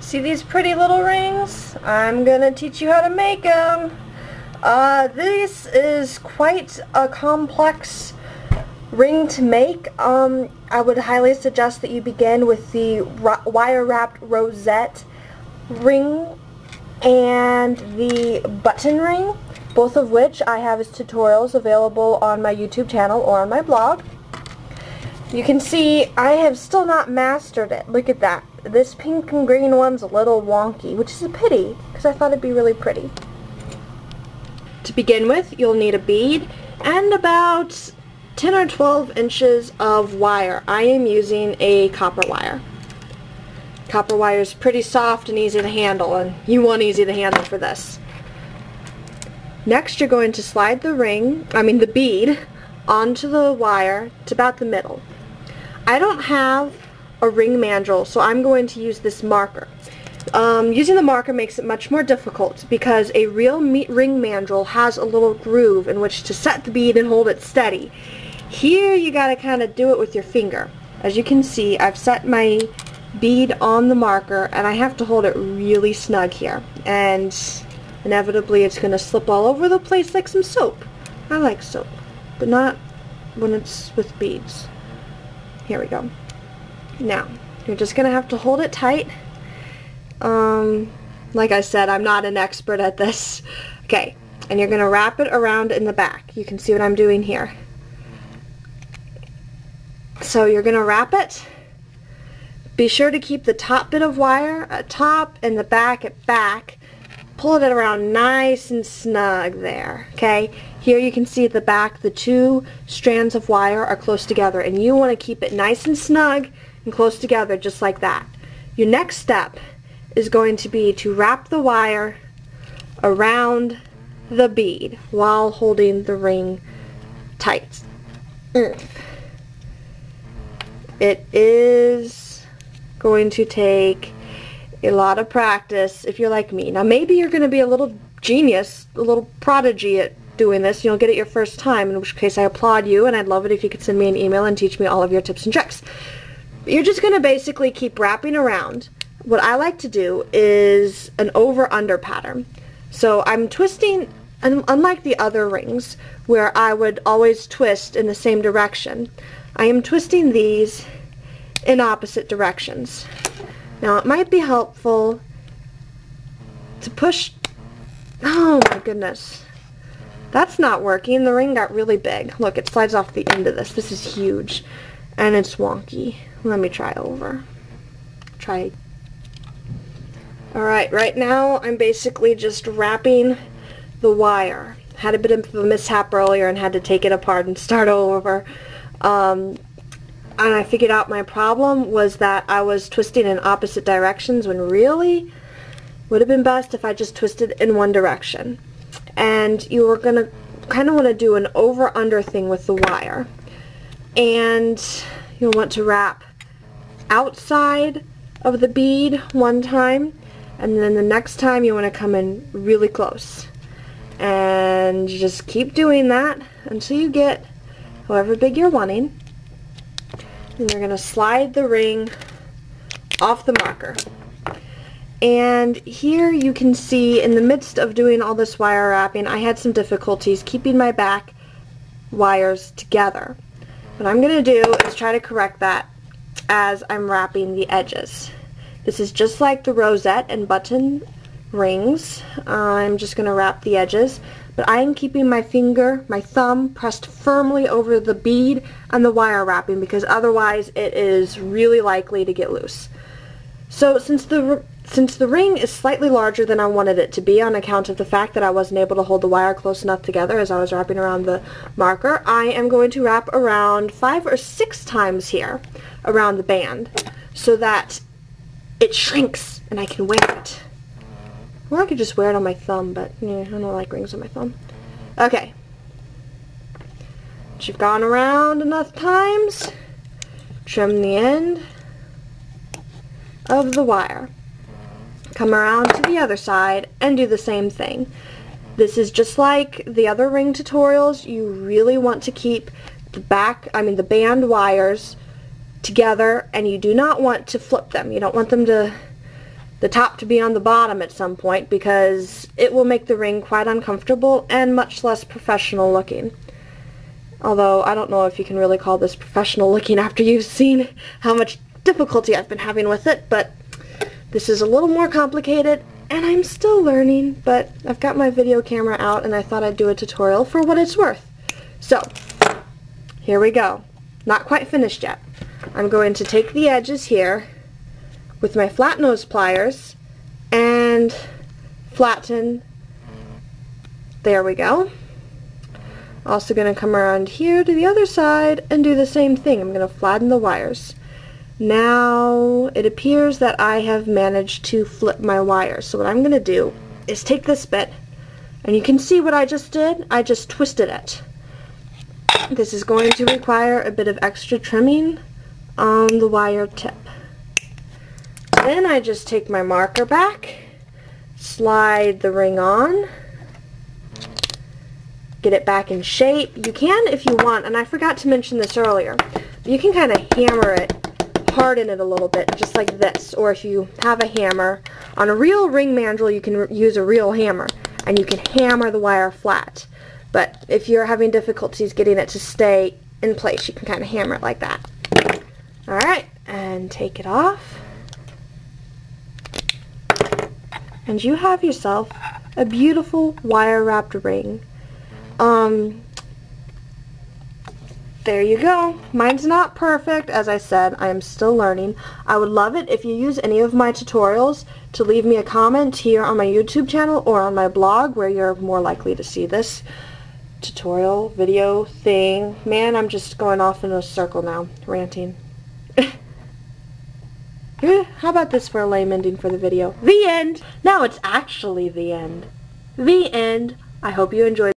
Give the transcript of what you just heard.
See these pretty little rings? I'm gonna teach you how to make them. This is quite a complex ring to make. I would highly suggest that you begin with the wire-wrapped rosette ring and the button ring, both of which I have as tutorials available on my YouTube channel or on my blog. You can see I have still not mastered it. Look at that. This pink and green one's a little wonky, which is a pity because I thought it'd be really pretty. To begin with, you'll need a bead and about 10 or 12 inches of wire. I am using a copper wire. Copper wire is pretty soft and easy to handle, and you want easy to handle for this. Next, you're going to slide the bead onto the wire to about the middle. I don't have a ring mandrel, so I'm going to use this marker. Using the marker makes it much more difficult because a real ring mandrel has a little groove in which to set the bead and hold it steady. Here you gotta kind of do it with your finger. As you can see, I've set my bead on the marker and I have to hold it really snug here, and inevitably it's going to slip all over the place like some soap. I like soap, but not when it's with beads. Here we go. Now, you're just going to have to hold it tight. Like I said, I'm not an expert at this. Okay, and you're going to wrap it around in the back. You can see what I'm doing here. So you're going to wrap it. Be sure to keep the top bit of wire at top and the back at back. Pull it around nice and snug there, okay? Here you can see at the back the two strands of wire are close together, and you want to keep it nice and snug and close together just like that. Your next step is going to be to wrap the wire around the bead while holding the ring tight. It is going to take a lot of practice if you're like me. Now maybe you're going to be a little genius, a little prodigy at doing this, and you'll get it your first time, in which case I applaud you, and I'd love it if you could send me an email and teach me all of your tips and tricks. You're just going to basically keep wrapping around. What I like to do is an over-under pattern. So I'm twisting, and unlike the other rings where I would always twist in the same direction, I am twisting these in opposite directions. Now it might be helpful to push. Oh my goodness, that's not working. The ring got really big. Look, it slides off the end of this. This is huge and it's wonky. Let me try over. Alright, right now I'm basically just wrapping the wire. Had a bit of a mishap earlier and had to take it apart and start over. And I figured out my problem was that I was twisting in opposite directions when really would have been best if I just twisted in one direction. And you were going to kind of want to do an over-under thing with the wire. And you'll want to wrap outside of the bead one time, and then the next time you want to come in really close. And you just keep doing that until you get however big you're wanting. And you're going to slide the ring off the marker. And here you can see in the midst of doing all this wire wrapping, I had some difficulties keeping my back wires together. What I'm going to do is try to correct that as I'm wrapping the edges. This is just like the rosette and button rings. I'm just going to wrap the edges. But I am keeping my thumb pressed firmly over the bead and the wire wrapping, because otherwise it is really likely to get loose. So since the ring is slightly larger than I wanted it to be on account of the fact that I wasn't able to hold the wire close enough together as I was wrapping around the marker, I am going to wrap around 5 or 6 times here around the band so that it shrinks and I can wear it. Or I could just wear it on my thumb, but yeah, I don't like rings on my thumb. Okay. Once you've gone around enough times, trim the end of the wire. Come around to the other side and do the same thing. This is just like the other ring tutorials. You really want to keep the band wires together, and you do not want to flip them. You don't want them to the top to be on the bottom at some point because it will make the ring quite uncomfortable and much less professional looking. Although I don't know if you can really call this professional looking after you've seen how much difficulty I've been having with it, but this is a little more complicated and I'm still learning, but I've got my video camera out and I thought I'd do a tutorial for what it's worth. So, here we go. Not quite finished yet. I'm going to take the edges here with my flat nose pliers and flatten. There we go. Also going to come around here to the other side and do the same thing. I'm going to flatten the wires. Now it appears that I have managed to flip my wires. So what I'm going to do is take this bit, and you can see what I just did. I just twisted it. This is going to require a bit of extra trimming on the wire tip. Then I just take my marker back, slide the ring on, get it back in shape. You can if you want, and I forgot to mention this earlier, you can kind of hammer it, harden it a little bit, just like this, or if you have a hammer. On a real ring mandrel you can use a real hammer, and you can hammer the wire flat. But if you're having difficulties getting it to stay in place, you can kind of hammer it like that. Alright, and take it off. And you have yourself a beautiful wire-wrapped ring. There you go. Mine's not perfect, as I said. I am still learning. I would love it if you use any of my tutorials to leave me a comment here on my YouTube channel or on my blog, where you're more likely to see this tutorial video thing. Man, I'm just going off in a circle now, ranting. How about this for a lame ending for the video? The end! Now it's actually the end. The end. I hope you enjoyed